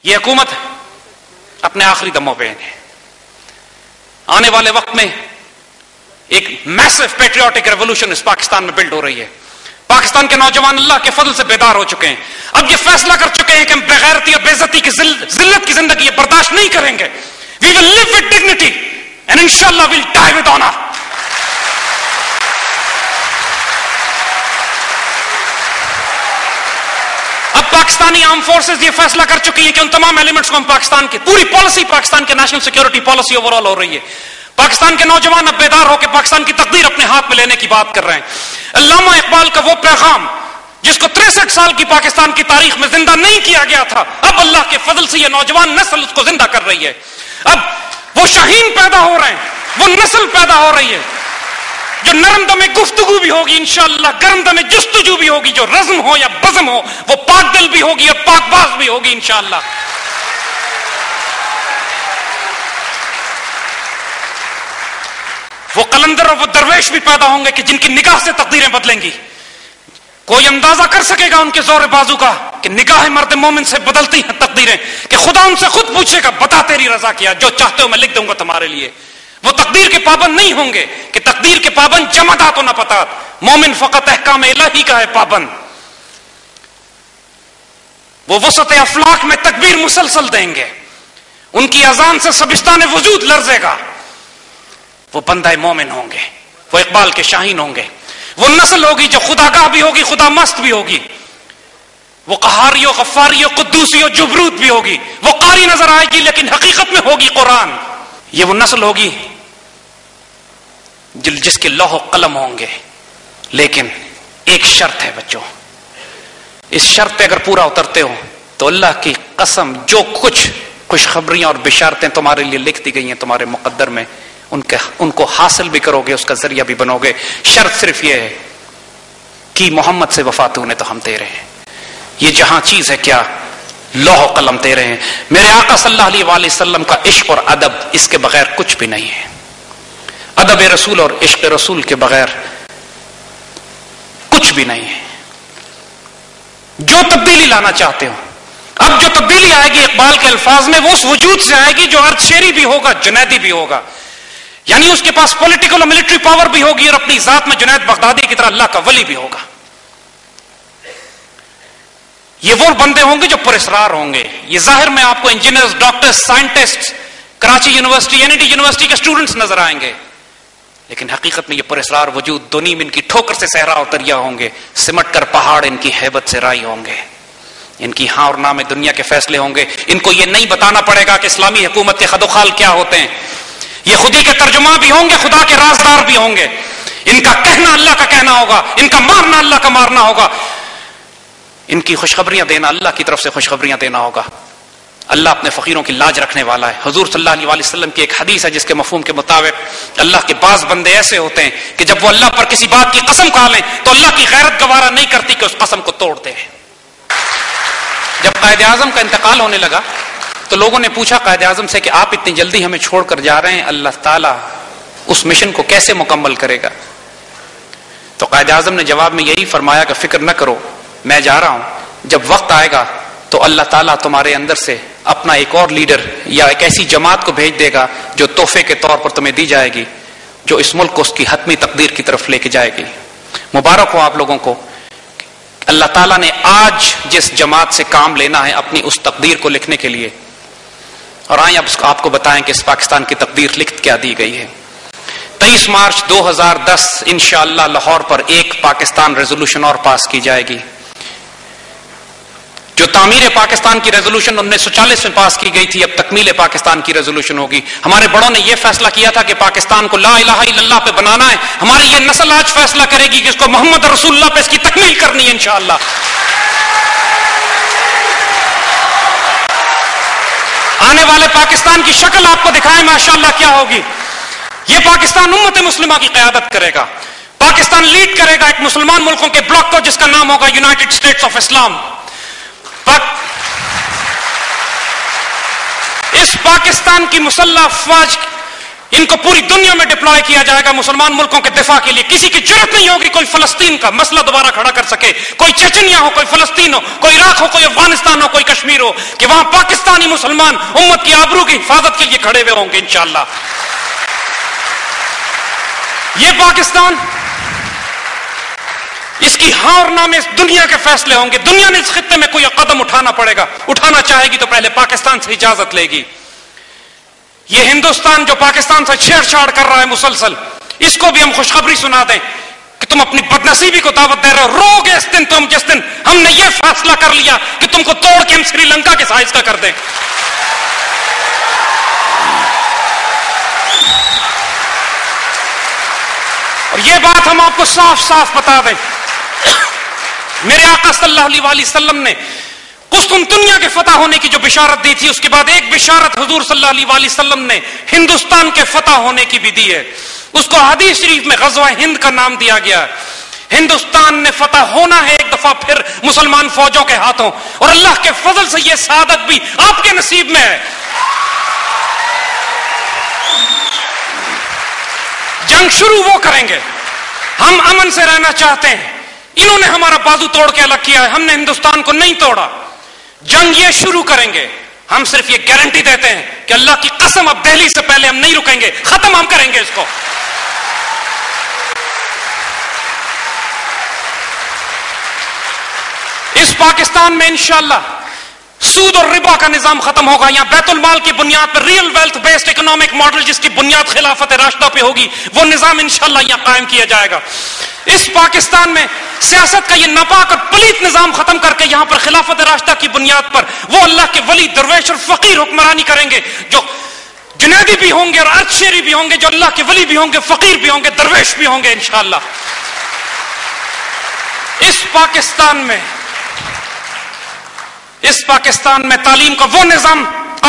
یہ حکومت اپنے آخری دموں پہ ہے. آنے والے وقت میں ایک میسو پیٹریوٹک ریولوشن اس پاکستان میں بلڈ ہو رہی ہے. پاکستان کے نوجوان اللہ کے فضل سے بیدار ہو چکے ہیں. اب یہ فیصلہ کر چکے ہیں کہ ہم بغیرتی اور بے عزتی کی ذلت کی زندگی یہ برداشت نہیں کریں گے. We will live with dignity and inshallah we'll die with honor. اب پاکستانی آرم فورسز یہ فیصلہ کر چکی ہیں کہ ان تمام ایلیمنٹس کو ہم پاکستان کی پوری پالیسی پاکستان کے national security policy overall ہو رہی ہے. پاکستان کے نوجوان اب بیدار ہو کے پاکستان کی تقدیر اپنے ہاتھ میں لینے کی بات کر رہے ہیں. علامہ اقبال کا وہ پیغام جس کو 63 سال کی پاکستان کی تاریخ میں زندہ نہیں کیا گیا تھا، اب اللہ کے فضل سے یہ نوجوان نسل اس کو زندہ کر رہی ہے. اب وہ شاہین پیدا ہو رہے ہیں، وہ نسل پیدا ہو رہی ہے جو نرم دم گفتگو بھی ہوگی انشاءاللہ، گرم دم جستجو بھی ہوگی، جو رزم ہو یا بزم ہو، وہ پاک دل بھی ہوگی اور پاک باز بھی ہوگی انشاءاللہ. وہ قلندر اور وہ درویش بھی پیدا ہوں گے کہ جن کی نگاہ سے تقدیریں بدلیں گی. کوئی اندازہ کر سکے گا ان کے زور بازو کا کہ نگاہ مرد مومن سے بدلتی ہیں تقدیریں، کہ خدا ان سے خود پوچھے گا بتا تیری رضا کیا، جو چاہتے ہو میں لکھ دوں گا تمہارے لیے. وہ تقدیر کے پابند نہیں ہوں گے کہ تقدیر کے پابند جمادات و نباتات. مومن فقط احکام الہی کا ہے پابند. وہ وسط افلاک میں تکبیر مسلسل دیں گے، ان کی اذان سے سبستان وجود لرزے گا. وہ بندہ مومن ہوں گے، وہ اقبال کے شاہین ہوں گے. وہ نسل ہوگی جو خداگاہ بھی ہوگی، خدا مست بھی ہوگی. وہ قہاری و غفاری و قدوسی و جبروت بھی ہوگی. وہ قاری نظر آئے گی لیکن حقیقت میں ہوگی قرآن. یہ وہ نسل ہوگی جس کے لوح و قلم ہوں گے. لیکن ایک شرط ہے بچوں، اس شرط پہ اگر پورا اترتے ہو تو اللہ کی قسم جو کچھ خوشخبریاں اور بشارتیں تمہارے لیے لکھ دی گئی ہیں تمہارے مقدر میں، ان کو حاصل بھی کرو گے، اس کا ذریعہ بھی بنو گے. شرط صرف یہ ہے کہ محمد سے وفا تو نے تو ہم تیرے ہیں. یہ جہاں چیز ہے کیا، لوح و قلم تیرے ہیں. میرے آقا صلی اللہ علیہ وآلہ وسلم کا عشق اور ادب اس کے بغیر کچھ بھی نہیں ہے. ادب رسول اور عشق رسول کے بغیر کچھ بھی نہیں ہے. جو تبدیلی لانا چاہتے ہو، اب جو تبدیلی آئے گی اقبال کے الفاظ میں وہ اس وجود سے آئے گی جو ارد شیری بھی ہوگا، جنیدی بھی ہوگا. یعنی اس کے پاس پولیٹیکل اور ملٹری پاور بھی ہوگی اور اپنی ذات میں جنید بغدادی کی طرح اللہ کا ولی بھی ہوگا. یہ وہ بندے ہوں گے جو پراسرار ہوں گے. یہ ظاہر میں آپ کو engineers, doctors, scientist, Karachi university, N E T university کے اسٹوڈنٹس نظر آئیں گے، لیکن حقیقت میں یہ پراسرار وجود دو نیم ان کی ٹھوکر سے صحرا اور دریا ہوں گے، سمٹ کر پہاڑ ان کی ہیبت سے رائی ہوں گے. ان کی ہاں اور نہ میں دنیا کے فیصلے ہوں گے. ان کو یہ نہیں بتانا پڑے گا کہ اسلامی حکومت کے خد و خال کیا ہوتے ہیں. یہ خودی کے ترجمہ بھی ہوں گے، خدا کے رازدار بھی ہوں گے. ان کا کہنا اللہ کا کہنا ہوگا، ان کا مارنا اللہ کا مارنا ہوگا. ان کی خوشخبریاں دینا اللہ کی طرف سے خوشخبریاں دینا ہوگا. اللہ اپنے فقیروں کی لاج رکھنے والا ہے. حضور صلی اللہ علیہ وسلم کی ایک حدیث ہے جس کے مفہوم کے مطابق اللہ کے بعض بندے ایسے ہوتے ہیں کہ جب وہ اللہ پر کسی بات کی قسم کھا لیں تو اللہ کی غیرت گوارا نہیں کرتی کہ اس قسم کو توڑ دے. جب قائد اعظم کا انتقال ہونے لگا تو لوگوں نے پوچھا قائد اعظم سے کہ آپ اتنی جلدی ہمیں چھوڑ کر جا رہے ہیں، اللہ تعالیٰ اس مشن کو کیسے مکمل کرے گا؟ تو قائد اعظم نے جواب میں یہی فرمایا کہ فکر نہ کرو، میں جا رہا ہوں، جب وقت آئے گا تو اللہ تعالیٰ تمہارے اندر سے اپنا ایک اور لیڈر یا ایک ایسی جماعت کو بھیج دے گا جو تحفے کے طور پر تمہیں دی جائے گی، جو اس ملک کو اس کی حتمی تقدیر کی طرف لے کے جائے گی. مبارک ہو آپ لوگوں کو. اللہ تعالیٰ نے آج جس جماعت سے کام لینا ہے اپنی اس تقدیر کو لکھنے کے لیے، اور آئیں اب آپ کو بتائیں کہ اس پاکستان کی تقدیر لکھ کیا دی گئی ہے. 23 مارچ 2010 انشاءاللہ لاہور پر ایک پاکستان ریزولوشن اور پاس کی جائے گی. جو تعمیر پاکستان کی ریزولوشن 1940 میں پاس کی گئی تھی، اب تکمیل پاکستان کی ریزولوشن ہوگی. ہمارے بڑوں نے یہ فیصلہ کیا تھا کہ پاکستان کو لا الہ الا اللہ پہ بنانا ہے. ہماری یہ نسل آج فیصلہ کرے گی کہ اس کو محمد رسول اللہ پہ اس کی تکمیل کرنی ہے انشاءاللہ. آنے والے پاکستان کی شکل آپ کو دکھائیں ماشاءاللہ کیا ہوگی. یہ پاکستان امت مسلمہ کی قیادت کرے گا. پاکستان لیڈ کرے گا ایک مسلمان ملکوں کے بلاک کو جس کا نام ہوگا یونائٹڈ اسٹیٹس آف اسلام. اس پاکستان کی مسلح افواج ان کو پوری دنیا میں ڈپلوائے کیا جائے گا مسلمان ملکوں کے دفاع کے لیے. کسی کی جرات نہیں ہوگی کوئی فلسطین کا مسئلہ دوبارہ کھڑا کر سکے, کوئی چچنیا ہو, کوئی فلسطین ہو, کوئی عراق ہو, کوئی افغانستان ہو, کوئی کشمیر ہو, کہ وہاں پاکستانی مسلمان امت کی آبرو کی حفاظت کے لیے کھڑے ہوئے ہوں گے انشاءاللہ. یہ پاکستان, اس کی ہاں اور نہ میں اس دنیا کے فیصلے ہوں گے. دنیا نے اس خطے میں کوئی قدم اٹھانا پڑے گا, اٹھانا چاہے گی تو پہلے پاکستان سے اجازت لے گی. یہ ہندوستان جو پاکستان سے چھیڑ چھاڑ کر رہا ہے مسلسل, اس کو بھی ہم خوشخبری سنا دیں کہ تم اپنی بدنصیبی کو دعوت دے رہے ہو. رو گے اس دن تم جس دن ہم نے یہ فیصلہ کر لیا کہ تم کو توڑ کے ہم سری لنکا کے سائز کا کر دیں. اور یہ بات ہم آپ کو صاف صاف بتا دیں, میرے آقا صلی اللہ علیہ وآلہ وسلم نے قسطنطنیہ کے فتح ہونے کی جو بشارت دی تھی, اس کے بعد ایک بشارت حضور صلی اللہ علیہ وآلہ وسلم نے ہندوستان کے فتح ہونے کی بھی دی ہے. اس کو حدیث شریف میں غزوہ ہند کا نام دیا گیا. ہندوستان نے فتح ہونا ہے ایک دفعہ پھر مسلمان فوجوں کے ہاتھوں, اور اللہ کے فضل سے یہ سعادت بھی آپ کے نصیب میں ہے. جنگ شروع وہ کریں گے, ہم امن سے رہنا چاہتے ہیں. انہوں نے ہمارا بازو توڑ کے الگ کیا ہے, ہم نے ہندوستان کو نہیں توڑا. جنگ یہ شروع کریں گے, ہم صرف یہ گارنٹی دیتے ہیں کہ اللہ کی قسم اب دہلی سے پہلے ہم نہیں رکیں گے, ختم ہم کریں گے اس کو. اس پاکستان میں انشاءاللہ سود اور ربا کا نظام ختم ہوگا. یہاں بیت المال کی بنیاد پر real wealth based economic model جس کی بنیاد خلافت راشدہ پہ ہوگی, وہ نظام انشاءاللہ یہاں قائم کیا جائے گا. اس پاکستان میں سیاست کا یہ ناپاک اور پلیت نظام ختم کر کے یہاں پر خلافت راشدہ کی بنیاد پر وہ اللہ کے ولی درویش اور فقیر حکمرانی کریں گے, جو جنیدی بھی ہوں گے اور ارد شیری بھی ہوں گے, جو اللہ کے ولی بھی ہوں گے, فقیر بھی ہوں گے, درویش بھی ہوں گے انشاءاللہ. اس پاکستان میں تعلیم کا وہ نظام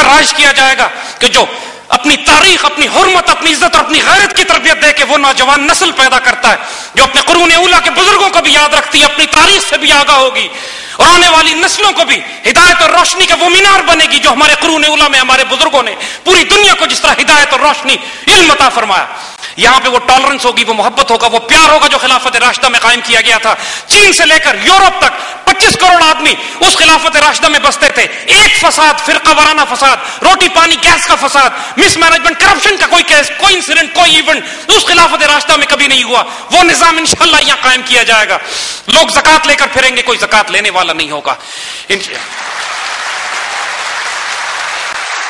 رائج کیا جائے گا کہ جو اپنی تاریخ, اپنی حرمت, اپنی عزت اور اپنی غیرت کی تربیت دے کے وہ نوجوان نسل پیدا کرتا ہے جو اپنے قرون اولیٰ کے بزرگوں کو بھی یاد رکھتی ہے, اپنی تاریخ سے بھی آگاہ ہوگی, اور آنے والی نسلوں کو بھی ہدایت اور روشنی کا وہ مینار بنے گی جو ہمارے قرون اولیٰ میں ہمارے بزرگوں نے پوری دنیا کو جس طرح ہدایت اور روشنی علم عطا فرمایا. یہاں پہ وہ ٹالرنس ہوگی, وہ محبت ہوگا, وہ پیار ہوگا جو خلافت راشدہ میں قائم کیا گیا تھا. چین سے لے کر یورپ تک 25 کروڑ آدمی اس خلافت راشدہ میں بستے تھے. ایک فساد, فرقہ وارانہ فساد, روٹی پانی گیس کا فساد, مس مینجمنٹ, کرپشن کا کوئی کیس, کوئی انسیڈنٹ, کوئی ایونٹ اس خلافت راشدہ میں کبھی نہیں ہوا. وہ نظام انشاءاللہ یہاں قائم کیا جائے گا. لوگ زکات لے کر پھریں گے, کوئی زکات لینے والا نہیں ہوگا.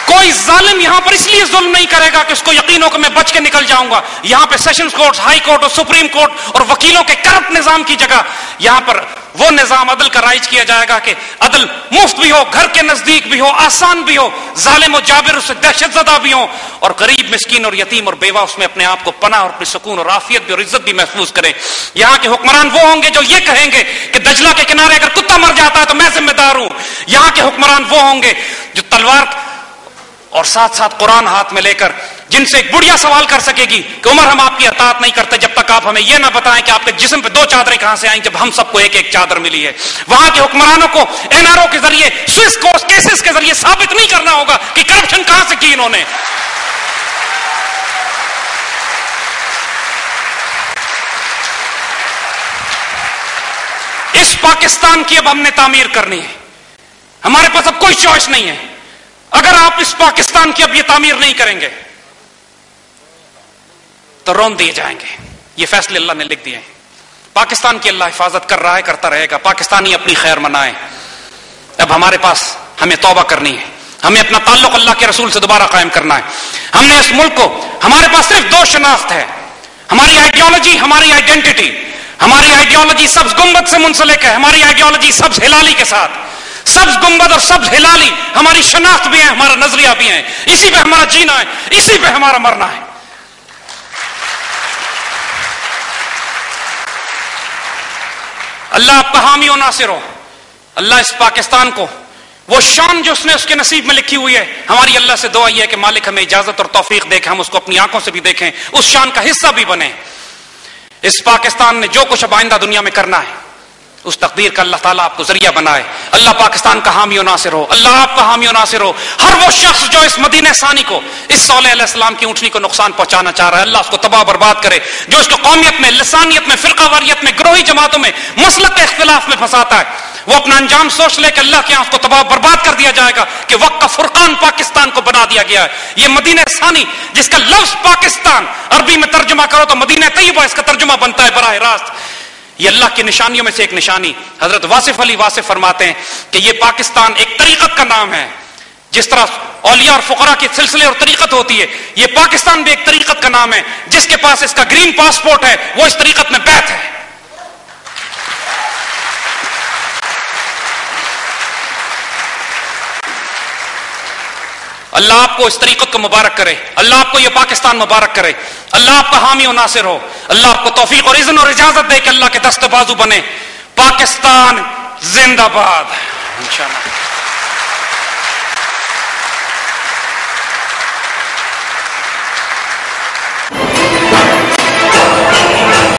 کوئی ظالم یہاں پر اس لیے ظلم نہیں کرے گا کہ اس کو یقین ہو کہ میں بچ کے نکل جاؤں گا. یہاں پہ سیشنز کورٹ, ہائی کورٹ اور سپریم کورٹ اور وکیلوں کے کرپٹ نظام کی جگہ یہاں پر وہ نظام عدل کا رائج کیا جائے گا کہ عدل مفت بھی ہو, گھر کے نزدیک بھی ہو, آسان بھی ہو, ظالم و جابر اس سے دہشت زدہ بھی ہو, اور غریب, مسکین اور یتیم اور بیوہ اس میں اپنے آپ کو پناہ اور اپنی سکون اور عافیت بھی اور عزت بھی محفوظ کرے. یہاں کے حکمران وہ ہوں گے جو یہ کہیں گے کہ دجلہ کے کنارے اگر کتا مر جاتا ہے تو میں ذمہ دار ہوں. یہاں کے حکمران وہ ہوں گے جو تلوار اور ساتھ ساتھ قرآن ہاتھ میں لے کر, جن سے ایک بڑھیا سوال کر سکے گی کہ عمر ہم آپ کی اطاعت نہیں کرتے جب تک آپ ہمیں یہ نہ بتائیں کہ آپ کے جسم پہ 2 چادریں کہاں سے آئیں جب ہم سب کو ایک ایک چادر ملی ہے. وہاں کے حکمرانوں کو NRO کے ذریعے, سوئس کورٹ کیسز کے ذریعے ثابت نہیں کرنا ہوگا کہ کرپشن کہاں سے کی انہوں نے. اس پاکستان کی اب ہم نے تعمیر کرنی ہے, ہمارے پاس اب کوئی چوائس نہیں ہے. اگر آپ اس پاکستان کی اب یہ تعمیر نہیں کریں گے تو رون دیے جائیں گے. یہ فیصلے اللہ نے لکھ دیے ہیں. پاکستان کی اللہ حفاظت کر رہا ہے, کرتا رہے گا. پاکستانی اپنی خیر منائیں. اب ہمارے پاس ہمیں توبہ کرنی ہے, ہمیں اپنا تعلق اللہ کے رسول سے دوبارہ قائم کرنا ہے. ہم نے اس ملک کو, ہمارے پاس صرف 2 شناخت ہے, ہماری آئیڈیالوجی, ہماری آئیڈینٹی. ہماری آئیڈیالوجی سبز گنبد سے منسلک ہے, ہماری آئیڈیالوجی سبز ہلالی کے ساتھ. سبز گنبد اور سبز ہلالی ہماری شناخت بھی ہے, ہمارا نظریہ بھی ہے. اسی پہ ہمارا جینا ہے, اسی پہ ہمارا مرنا ہے. اللہ آپ کا حامی و ناصر ہو. اللہ اس پاکستان کو وہ شان جو اس نے اس کے نصیب میں لکھی ہوئی ہے, ہماری اللہ سے دعا یہ ہے کہ مالک ہمیں اجازت اور توفیق دے کہ ہم اس کو اپنی آنکھوں سے بھی دیکھیں, اس شان کا حصہ بھی بنیں. اس پاکستان نے جو کچھ اب آئندہ دنیا میں کرنا ہے, اس تقدیر کا اللہ تعالیٰ آپ کو ذریعہ بنائے. اللہ پاکستان کا حامی و ناصر ہو, اللہ آپ کا حامی و ناصر ہو. ہر وہ شخص جو اس مدینہ ثانی کو, اس صالح علیہ السلام کی اونٹنی کو نقصان پہنچانا چاہ رہا ہے, اللہ اس کو تباہ برباد کرے. جو اس کو قومیت میں, لسانیت میں, فرقہ واریت میں, گروہی جماعتوں میں, مسلک کے اختلاف میں پھنساتا ہے, وہ اپنا انجام سوچ لے کہ اللہ کے یہاں اس کو تباہ برباد کر دیا جائے گا کہ وقت کا فرقان پاکستان کو بنا دیا گیا ہے. یہ مدینہ ثانی جس کا لفظ پاکستان عربی میں ترجمہ کرو تو مدینہ طیبہ اس کا ترجمہ بنتا ہے براہ راست. یہ اللہ کی نشانیوں میں سے ایک نشانی. حضرت واصف علی واصف فرماتے ہیں کہ یہ پاکستان ایک طریقت کا نام ہے. جس طرح اولیاء اور فقراء کے سلسلے اور طریقت ہوتی ہے, یہ پاکستان بھی ایک طریقت کا نام ہے. جس کے پاس اس کا گرین پاسپورٹ ہے وہ اس طریقت میں بیعت ہے. اللہ آپ کو اس طریقت کو مبارک کرے, اللہ آپ کو یہ پاکستان مبارک کرے, اللہ آپ کا حامی و ناصر ہو, اللہ آپ کو توفیق اور اذن اور اجازت دے کہ اللہ کے دست بازو بنے. پاکستان زندہ باد انشاءاللہ.